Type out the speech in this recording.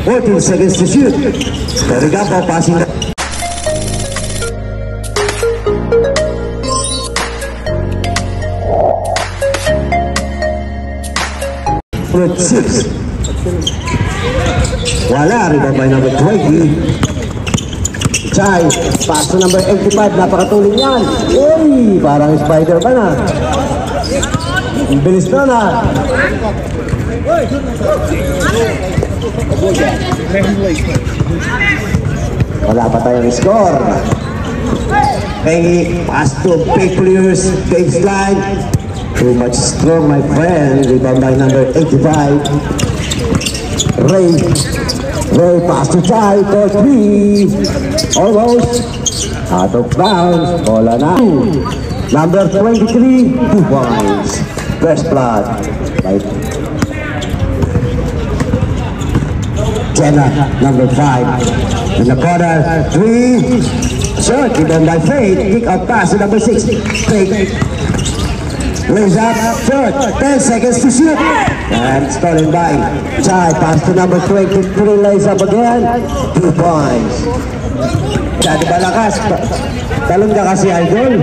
14 seconds to shoot. Carigapo passing. With 6. Wala, rebound by number 20. Chay, pass to number 85. Napakatuling yan. Uy, parang Spider-Man ah. Bilis na na. Wala pa tayong score. Pengi, pass to big players, baseline. Too much strong, my friend. Rebound by number 85. Ray pass to Chai for 3. Almost out of bounds. Bola na. Number 23, 2 points. First blood by Jenna, number 5. In the corner, 3. Short, rebound by Faith. Kick out pass to number 6. Faith. Lays up, short, 10 seconds to shoot. And stolen by Chai, pass to number 23, lays up again, 2 points. Dati balakas, talong ka kasi idol.